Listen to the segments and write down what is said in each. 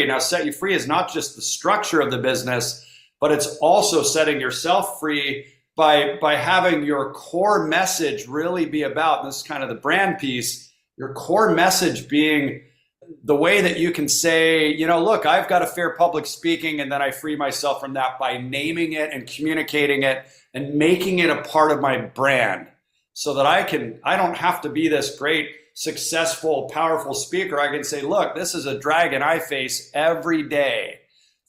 Now, set you free is not just the structure of the business, but it's also setting yourself free by having your core message really be about, and this is kind of the brand piece, your core message being the way that you can say, look, I've got a fear of public speaking, and then I free myself from that by naming it and communicating it and making it a part of my brand so that I don't have to be this great, successful, powerful speaker. I can say, look, this is a dragon I face every day,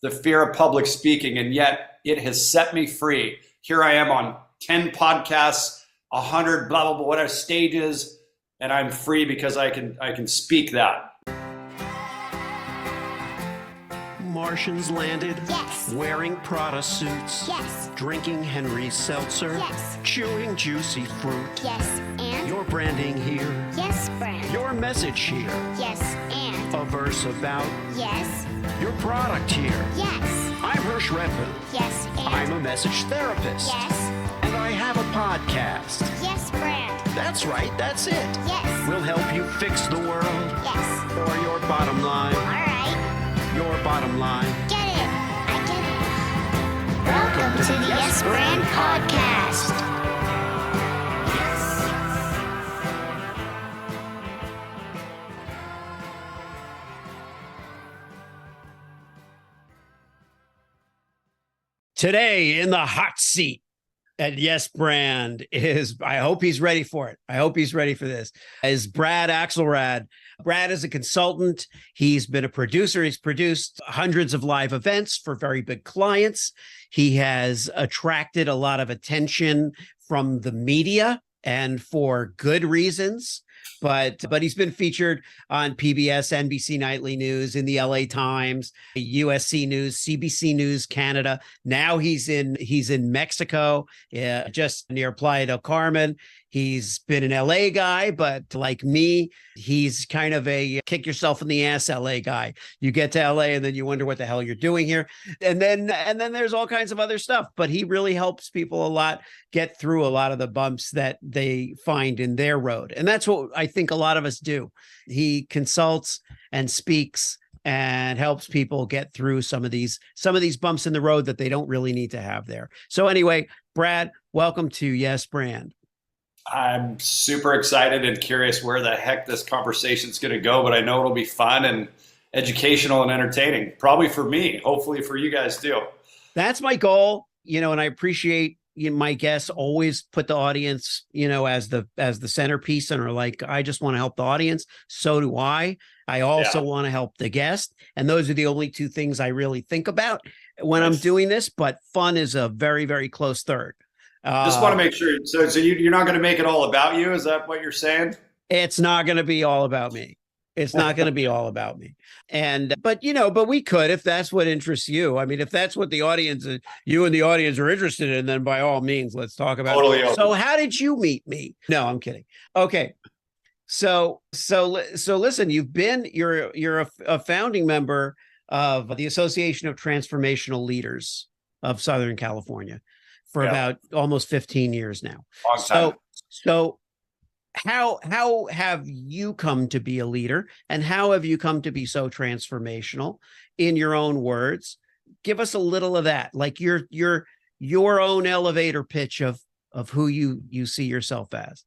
the fear of public speaking, and yet it has set me free. Here I am on 10 podcasts, 100 blah, blah, blah, whatever stages, and I'm free because I can speak that. Martians landed, yes, wearing Prada suits, yes, drinking Henry's seltzer, yes, chewing juicy fruit, yes, and your branding here, yes, brand, your message here, yes, and a verse about yes, your product here. yes, I'm Hersh Redmond. yes, and I'm a message therapist. yes, And I have a podcast. yes, brand, That's right, that's it. yes, We'll help you fix the world yes, or your bottom line. all right, Your bottom line. get it, I get it. Welcome to the Yes Brand Podcast. Today in the hot seat at Yes Brand is, I hope he's ready for it. I hope he's ready for this, is Brad Axelrad. Brad is a consultant. He's been a producer. He's produced hundreds of live events for very big clients. He has attracted a lot of attention from the media and for good reasons. But he's been featured on PBS, NBC Nightly News, in the LA Times, USC News, CBC News Canada. Now he's in Mexico, just near Playa del Carmen. He's been an LA guy, but like me, he's kind of a kick yourself in the ass LA guy. You get to LA and then you wonder what the hell you're doing here. And then there's all kinds of other stuff, but he really helps people a lot get through a lot of the bumps that they find in their road. And that's what I think a lot of us do. He consults and speaks and helps people get through some of these bumps in the road that they don't really need to have there. So anyway, Brad, welcome to Yes Brand. I'm super excited and curious where the heck this conversation is going to go, but I know it'll be fun and educational and entertaining, probably for me, hopefully for you guys too. That's my goal, and I appreciate my guests always put the audience, as the centerpiece and are like, I just want to help the audience. So do I. I also want to help the guest. And those are the only two things I really think about when I'm doing this, but fun is a very, very close third. Just want to make sure. So you're not going to make it all about you. Is that what you're saying? It's not going to be all about me. It's not going to be all about me. But we could, if that's what interests you. I mean, if that's what the audience, you and the audience are interested in, then by all means, let's talk about it. So how did you meet me? No, I'm kidding. Okay. So listen, you're a founding member of the Association of Transformational Leaders of Southern California for about almost 15 years now. Long time. So how have you come to be a leader, and how have you come to be so transformational in your own words? Give us a little of that, like your own elevator pitch of who you see yourself as.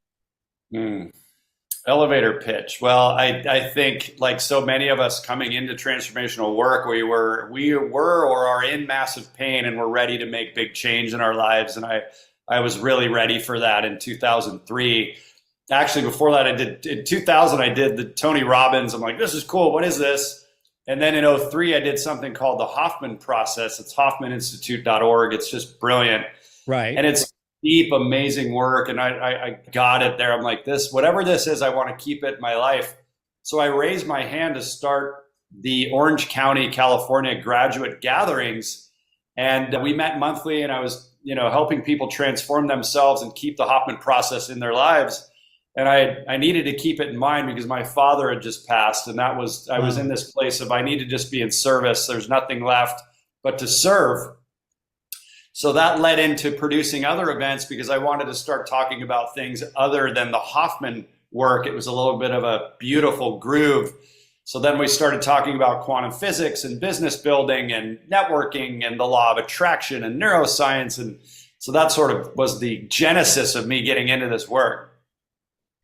Elevator pitch. Well, I think like so many of us coming into transformational work, we were or are in massive pain, and we're ready to make big change in our lives. And I was really ready for that in 2003. Actually, before that, in 2000, I did the Tony Robbins. I'm like, this is cool. What is this? And then in 2003, I did something called the Hoffman process. It's hoffmaninstitute.org. It's just brilliant. Right. And it's deep, amazing work. And I got it there. I'm like, whatever this is, I want to keep it in my life. So I raised my hand to start the Orange County, California graduate gatherings. And we met monthly, and I was, helping people transform themselves and keep the Hoffman process in their lives. And I needed to keep it in mind because my father had just passed. And I was in this place of, I need to just be in service. There's nothing left but to serve. So that led into producing other events because I wanted to start talking about things other than the Hoffman work. It was a little bit of a beautiful groove. So then we started talking about quantum physics and business building and networking and the law of attraction and neuroscience. And so that sort of was the genesis of me getting into this work.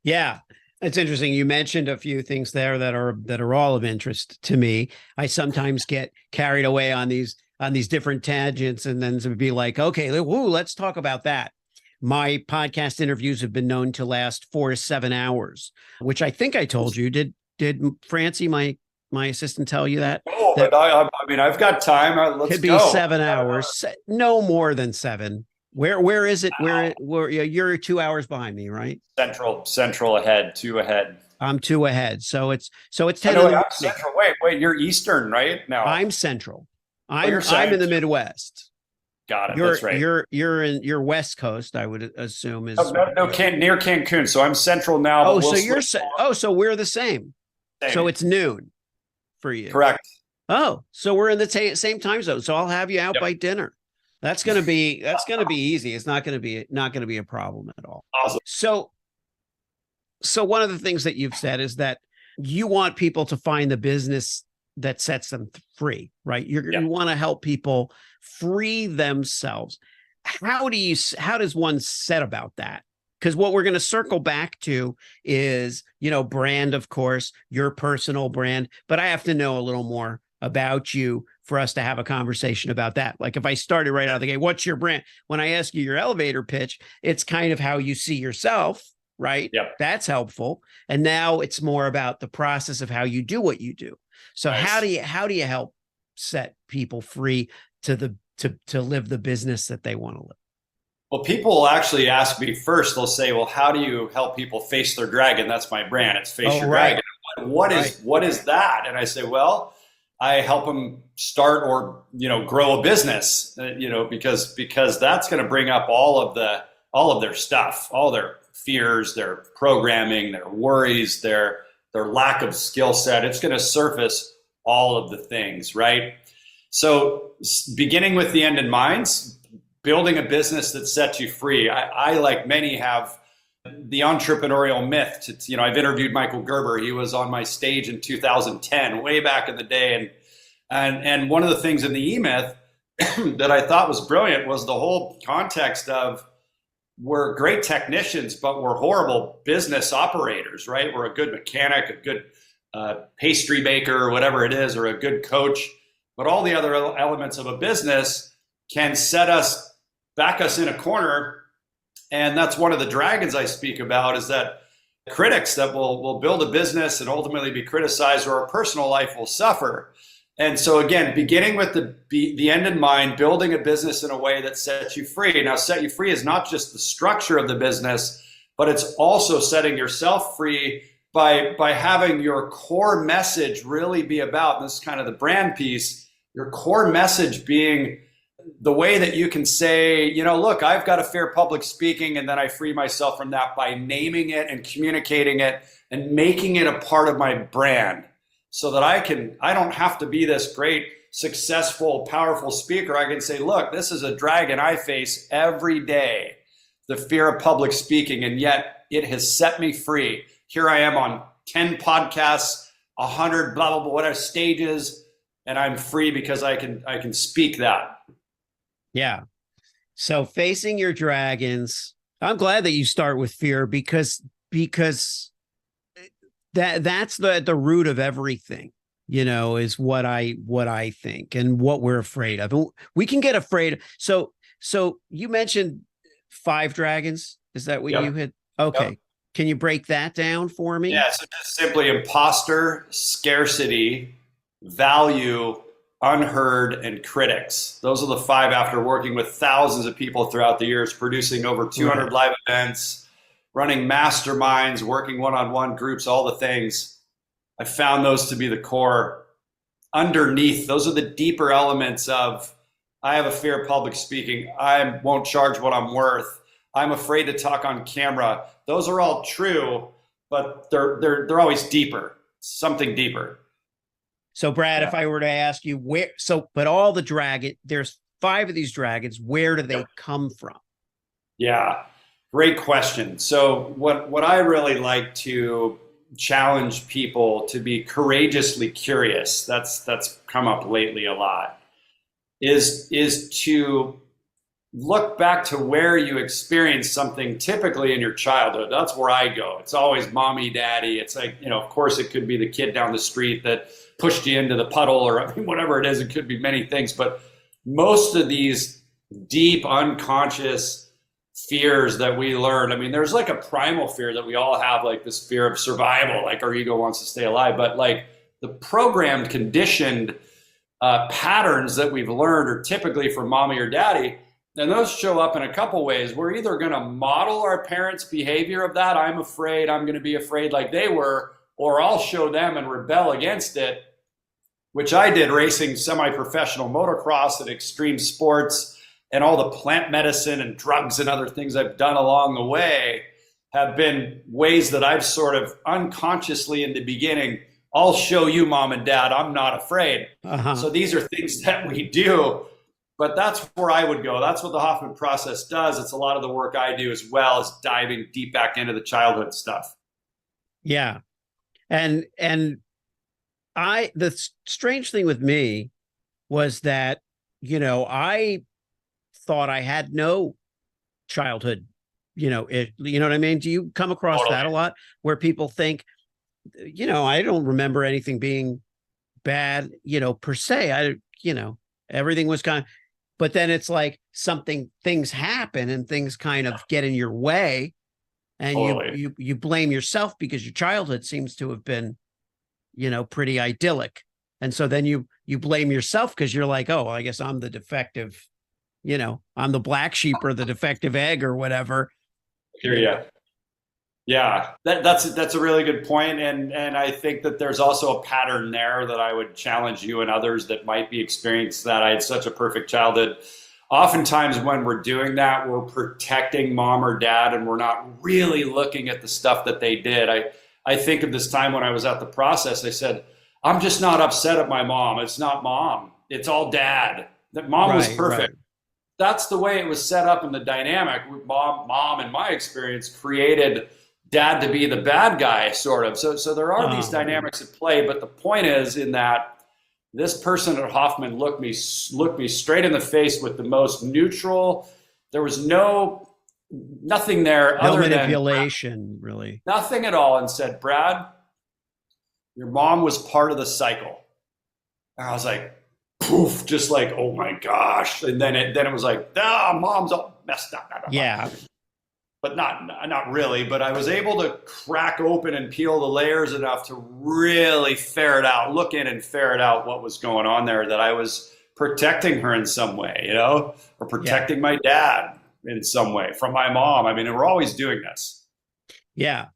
Yeah. It's interesting. You mentioned a few things there that are all of interest to me. I sometimes get carried away on these different tangents and then to be like, okay, let's talk about that. My podcast interviews have been known to last 4 to 7 hours, which I think I told you. Did Francie, my assistant, tell you that? Oh, but I mean, I've got time. Let's could be go. 7 hours, no more than 7. Where is it? Where you're 2 hours behind me, right? Central ahead, 2 ahead. I'm 2 ahead. So it's 10. I'm Central. Wait, you're Eastern, right? No, I'm Central. I'm I'm in the Midwest. Got it. That's right. You're West Coast, I would assume is near Cancun. So I'm Central now. Oh, so so we're the same. So it's noon for you. Correct. Oh, so we're in the same time zone. So I'll have you out by dinner. That's gonna be easy. It's not gonna be a problem at all. Awesome. So one of the things that you've said is that you want people to find the business that sets them free, right? You want to help people free themselves. How does one set about that? Because what we're going to circle back to is, brand, of course, your personal brand, but I have to know a little more about you for us to have a conversation about that. Like if I started right out of the gate, what's your brand? When I ask you your elevator pitch, it's kind of how you see yourself, right? Yep. That's helpful. And now it's more about the process of how you do what you do. So nice. how do you help set people free to live the business that they want to live? Well, people will actually ask me first. They'll say, "Well, how do you help people face their dragon?" That's my brand. It's Face Your Dragon. What is that? And I say, well, I help them start or grow a business. Because that's going to bring up all of their stuff, all their fears, their programming, their worries, their lack of skill set. It's going to surface all of the things, right? So beginning with the end in mind, building a business that sets you free. I like many, have the entrepreneurial myth. I've interviewed Michael Gerber. He was on my stage in 2010, way back in the day. And one of the things in the E-Myth that I thought was brilliant was the whole context of, we're great technicians, but we're horrible business operators, right? We're a good mechanic, a good pastry maker, or whatever it is, or a good coach. But all the other elements of a business can back us in a corner. And that's one of the dragons I speak about, is that critics that will build a business and ultimately be criticized, or our personal life will suffer. And so again, beginning with the end in mind, building a business in a way that sets you free. Now, set you free is not just the structure of the business, but it's also setting yourself free by having your core message really be about, and this is kind of the brand piece, your core message being the way that you can say, look, I've got a fear public speaking, and then I free myself from that by naming it and communicating it and making it a part of my brand. So that I don't have to be this great, successful, powerful speaker. I can say, look, this is a dragon I face every day, the fear of public speaking, and yet it has set me free. Here I am on 10 podcasts, 100 blah, blah, blah, whatever stages, and I'm free because I can speak that. Yeah. So facing your dragons, I'm glad that you start with fear because that's the root of everything, is what I think and what we're afraid of. We can get afraid. So you mentioned 5 dragons. Is that what you had? Okay. Yep. Can you break that down for me? Yeah. So just simply imposter, scarcity, value, unheard, and critics. Those are the 5 after working with thousands of people throughout the years, producing over 200 live events, running masterminds, working one-on-one groups, all the things. I found those to be the core. Underneath, those are the deeper elements of, I have a fear of public speaking. I won't charge what I'm worth. I'm afraid to talk on camera. Those are all true, but they're always deeper, something deeper. So Brad, if I were to ask you but all the dragon, there's 5 of these dragons, where do they come from? Yeah. Great question. So what I really like to challenge people to be courageously curious, that's come up lately a lot, is to look back to where you experienced something typically in your childhood. That's where I go. It's always mommy, daddy. It's like, of course it could be the kid down the street that pushed you into the puddle, or whatever it is. It could be many things, but most of these deep unconscious fears that we learn, there's like a primal fear that we all have, like this fear of survival, like our ego wants to stay alive, but like the programmed, conditioned patterns that we've learned are typically from mommy or daddy. And those show up in a couple ways. We're either going to model our parents' behavior of that. I'm afraid, I'm going to be afraid like they were, or I'll show them and rebel against it, which I did racing semi-professional motocross and extreme sports, and all the plant medicine and drugs and other things I've done along the way have been ways that I've sort of unconsciously in the beginning, I'll show you, mom and dad, I'm not afraid. So these are things that we do. But that's where I would go. That's what the Hoffman process does. It's a lot of the work I do, as well as diving deep back into the childhood stuff. Yeah. And the strange thing with me was that, I thought I had no childhood, you know what I mean? Do you come across that a lot, where people think, I don't remember anything being bad, per se. Everything was kind of, but then it's like things happen and things kind of get in your way, and you blame yourself because your childhood seems to have been, pretty idyllic. And so then you blame yourself because you're like, oh, I guess I'm the defective, I'm the black sheep or the defective egg or whatever. Yeah, that's a really good point. And I think that there's also a pattern there that I would challenge you and others that might be experiencing that. I had such a perfect childhood. Oftentimes when we're doing that, we're protecting mom or dad, and we're not really looking at the stuff that they did. I think of this time when I was at the process, I said, I'm just not upset at my mom. It's not mom. It's all dad. That mom was perfect. Right. That's the way it was set up in the dynamic. Mom, in my experience, created dad to be the bad guy, sort of. So there are these dynamics at play, but the point is in that this person at Hoffman looked me straight in the face with the most neutral. There was nothing there, no other manipulation, really, nothing at all, and said, Brad, your mom was part of the cycle. And I was like, poof, just like, oh my gosh. And then it was like, mom's all messed up. Yeah. But not really. But I was able to crack open and peel the layers enough to really look in and ferret out what was going on there, that I was protecting her in some way, or protecting my dad in some way from my mom. We're always doing this. Yeah.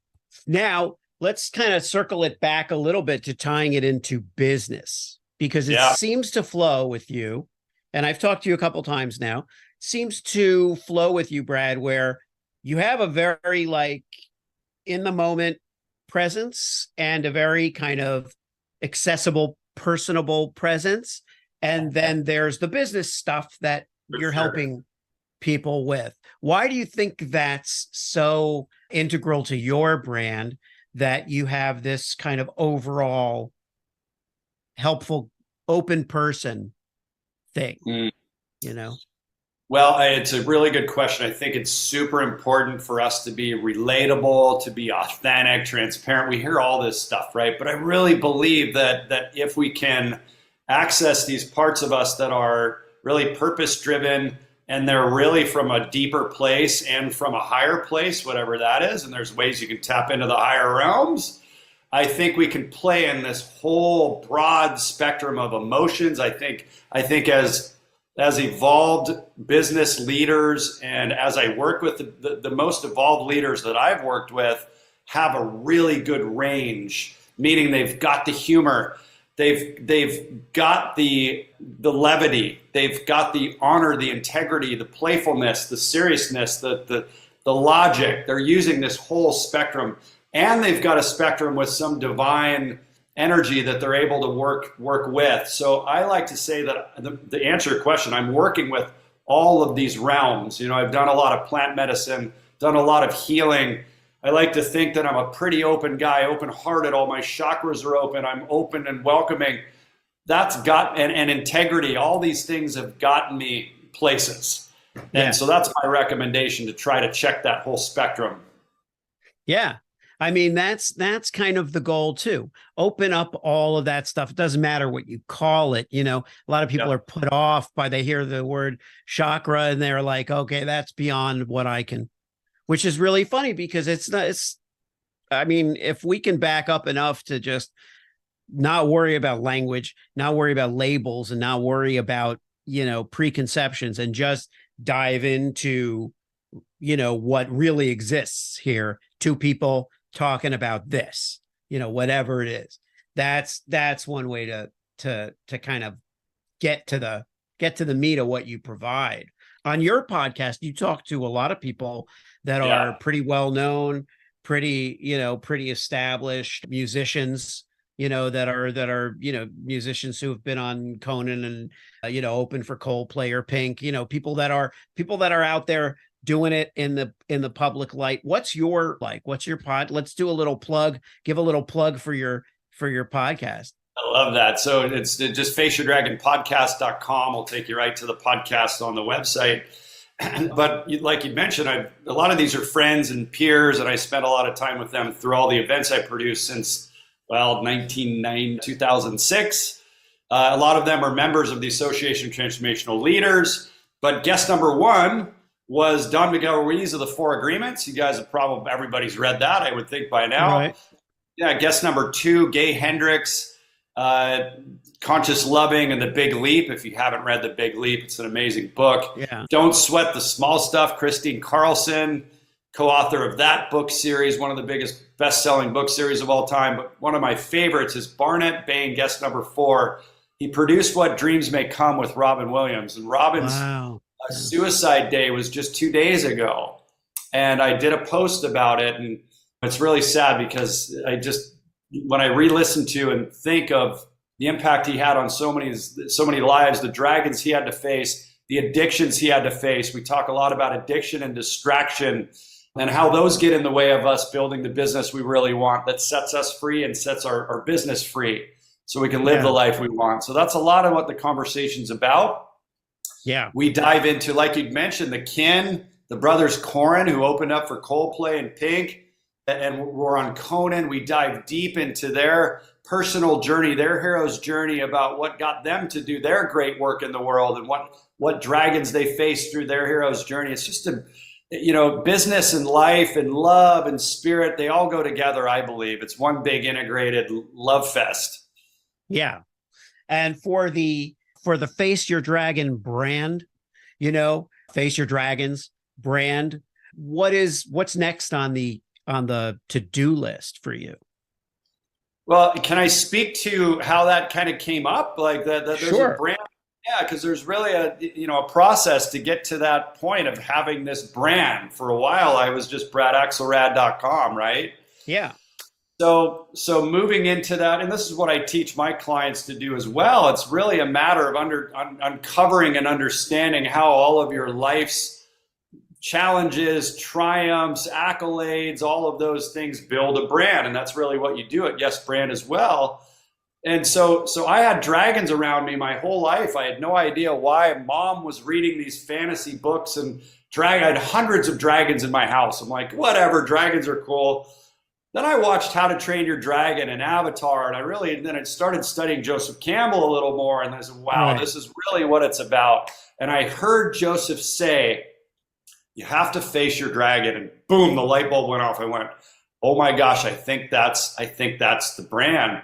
Now let's kind of circle it back a little bit to tying it into business, because it seems to flow with you. And I've talked to you a couple times now. Seems to flow with you, Brad, where you have a very in the moment presence and a very kind of accessible, personable presence. And then there's the business stuff that you're helping people with. Why do you think that's so integral to your brand, that you have this kind of overall helpful, open person thing, Well, it's a really good question. I think it's super important for us to be relatable, to be authentic, transparent. We hear all this stuff, right? But I really believe that if we can access these parts of us that are really purpose-driven, and they're really from a deeper place and from a higher place, whatever that is, and there's ways you can tap into the higher realms, I think we can play in this whole broad spectrum of emotions. I think as evolved business leaders, and as I work with the most evolved leaders that I've worked with, have a really good range, meaning they've got the humor, they've got the levity, they've got the honor, the integrity, the playfulness, the seriousness, the logic. They're using this whole spectrum, and they've got a spectrum with some divine energy that they're able to work with. So I like to say that the answer to your question, I'm working with all of these realms. I've done a lot of plant medicine, done a lot of healing. I like to think that I'm a pretty open guy, open-hearted. All my chakras are open. I'm open and welcoming. That's got, and integrity. All these things have gotten me places. Yeah. And so that's my recommendation, to try to check that whole spectrum. Yeah. I mean, that's kind of the goal too. Open up all of that stuff. It doesn't matter what you call it. You know, a lot of people are put off by, they hear the word chakra and they're like, okay, that's beyond what I can, which is really funny because I mean, if we can back up enough to just not worry about language, not worry about labels, and not worry about, preconceptions, and just dive into, what really exists here. Two people talking about this, whatever it is. That's one way to kind of get to the meat of what you provide. On your podcast, you talk to a lot of people that are pretty well known, pretty established musicians, that are musicians who have been on Conan and open for Coldplay or Pink, people that are out there doing it in the public light. What's your pod? Let's do a little plug. Give a little plug for your podcast. I love that. So it's just faceyourdragonpodcast.com will take you right to the podcast on the website. But like you mentioned, a lot of these are friends and peers, and I spent a lot of time with them through all the events I produced since 2006. A lot of them are members of the Association of Transformational Leaders. But guest number one was Don Miguel Ruiz of the Four Agreements. You guys have probably, everybody's read that, I would think, by now. Right. Yeah, guest number two, Gay Hendricks, Conscious Loving and the Big Leap. If you haven't read The Big Leap, it's an amazing book. Yeah. Don't Sweat the Small Stuff, Christine Carlson, co-author of that book series, one of the biggest best-selling book series of all time. But one of my favorites is Barnett Bain, guest number 4. He produced What Dreams May Come with Robin Williams. And Robin's suicide day was just 2 days ago. And I did a post about it. And it's really sad because when I re-listen to and think of the impact he had on so many lives, the dragons he had to face, the addictions he had to face. We talk a lot about addiction and distraction and how those get in the way of us building the business we really want, that sets us free and sets our business free so we can live the life we want. So that's a lot of what the conversation's about. Yeah. We dive into, like you mentioned, the brothers Corin, who opened up for Coldplay and Pink, and we're on Conan. We dive deep into their personal journey, their hero's journey, about what got them to do their great work in the world and what dragons they faced through their hero's journey. It's just business and life and love and spirit, they all go together, I believe. It's one big integrated love fest. Yeah. And for the Face Your Dragon brand, Face Your Dragons brand, what's next on the to-do list for you? Well, can I speak to how that kind of came up? Like that there's Sure. a brand. Yeah, because there's really a process to get to that point of having this brand. For a while, I was just bradaxelrad.com, right? Yeah. So moving into that, and this is what I teach my clients to do as well. It's really a matter of uncovering and understanding how all of your life's challenges, triumphs, accolades, all of those things build a brand. And that's really what you do at Yes Brand as well. And so I had dragons around me my whole life. I had no idea why. Mom was reading these fantasy books and I had hundreds of dragons in my house. I'm like, whatever, dragons are cool. Then I watched How to Train Your Dragon and Avatar, and then I started studying Joseph Campbell a little more, and I said, wow, This is really what it's about. And I heard Joseph say, you have to face your dragon, and boom, the light bulb went off. I went, oh my gosh, I think that's the brand.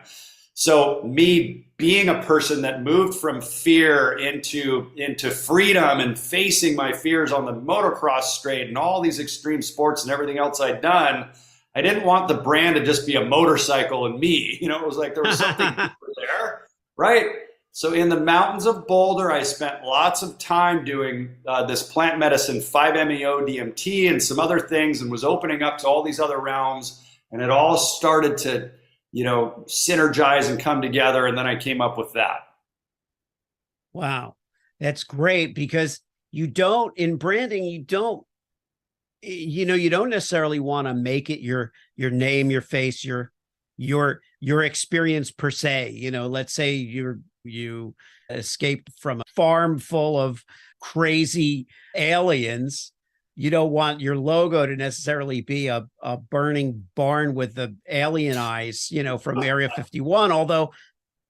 So me being a person that moved from fear into freedom and facing my fears on the motocross straight and all these extreme sports and everything else I'd done, I didn't want the brand to just be a motorcycle and me. It was like there was something deeper there, right? So in the mountains of Boulder, I spent lots of time doing this plant medicine, 5-MeO DMT and some other things, and was opening up to all these other realms. And it all started to, synergize and come together. And then I came up with that. Wow. That's great, because in branding, you don't you don't necessarily want to make it your name, your face, your experience per se. Let's say you escaped from a farm full of crazy aliens. You don't want your logo to necessarily be a burning barn with the alien eyes, from Area 51, although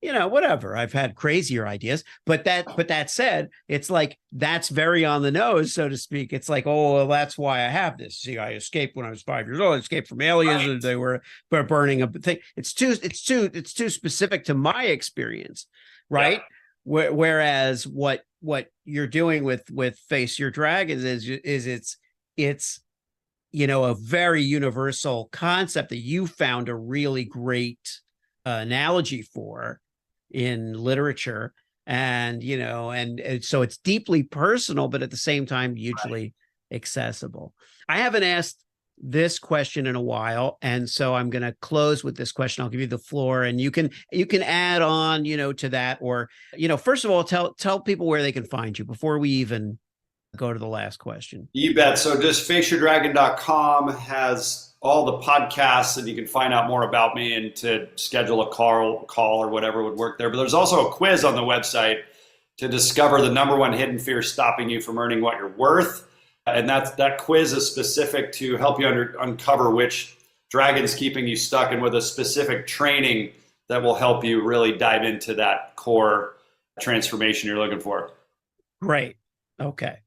whatever. I've had crazier ideas, but that said, it's like, that's very on the nose, so to speak. It's like, oh, well, that's why I have this. See, I escaped when I was 5 years old. I escaped from aliens, and they were burning a thing. It's too specific to my experience, right? Yeah. Whereas what you're doing with Face Your Dragon is it's a very universal concept that you found a really great analogy for in literature, and so it's deeply personal, but at the same time hugely accessible. I haven't asked this question in a while, and so I'm going to close with this question. I'll give you the floor, and you can add on to that, or first of all, tell people where they can find you before we even go to the last question. You bet. So just faceyourdragon.com has all the podcasts, and you can find out more about me and to schedule a call or whatever would work there. But there's also a quiz on the website to discover the #1 hidden fear stopping you from earning what you're worth. And that quiz is specific to help you uncover which dragon's keeping you stuck, and with a specific training that will help you really dive into that core transformation you're looking for. Great. Okay.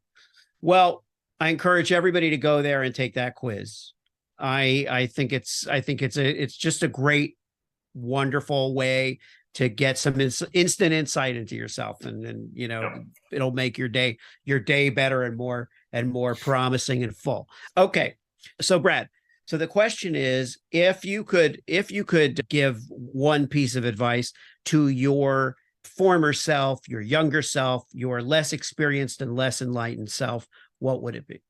Well, I encourage everybody to go there and take that quiz. I think it's just a great, wonderful way to get some instant insight into yourself, and it'll make your day better and more promising and full. Okay, so Brad, so the question is, if you could give one piece of advice to your former self, your younger self, your less experienced and less enlightened self, what would it be?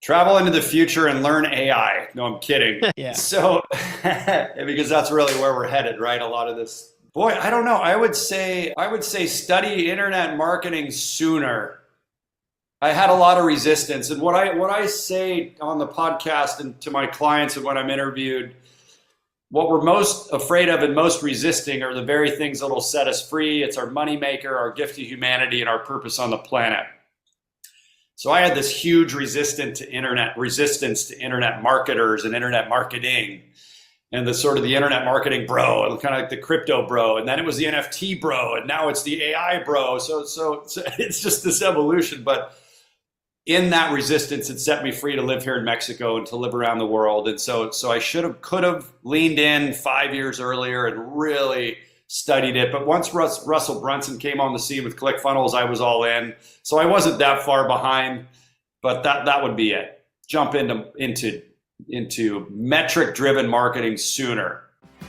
Travel into the future and learn AI. No, I'm kidding. Yeah. So, because that's really where we're headed, right? A lot of this. Boy, I don't know. I would say study internet marketing sooner. I had a lot of resistance, and what I say on the podcast and to my clients and when I'm interviewed, what we're most afraid of and most resisting are the very things that'll set us free. It's our moneymaker, our gift to humanity, and our purpose on the planet. So I had this huge resistance to internet marketers and internet marketing, and the internet marketing bro, and kind of like the crypto bro, and then it was the NFT bro, and now it's the AI bro. So it's just this evolution. But in that resistance, it set me free to live here in Mexico and to live around the world. And so I could have leaned in 5 years earlier and really studied it. But once Russell Brunson came on the scene with ClickFunnels, I was all in. So I wasn't that far behind, but that would be it. Jump into metric-driven marketing sooner. All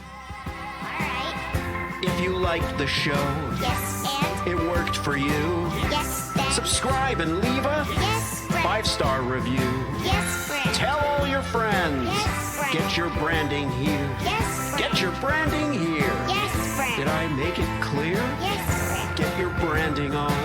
right. If you liked the show, Yes, and? it worked for you, Yes, Ben. subscribe and leave a Yes, Brad. 5-star review. Yes, Brad. Tell all your friends. Yes, Brad. Get your branding here. Yes, Brad. Get your branding here. Yes, Brad. Did I make it clear? Yes, Brad. Get your branding on.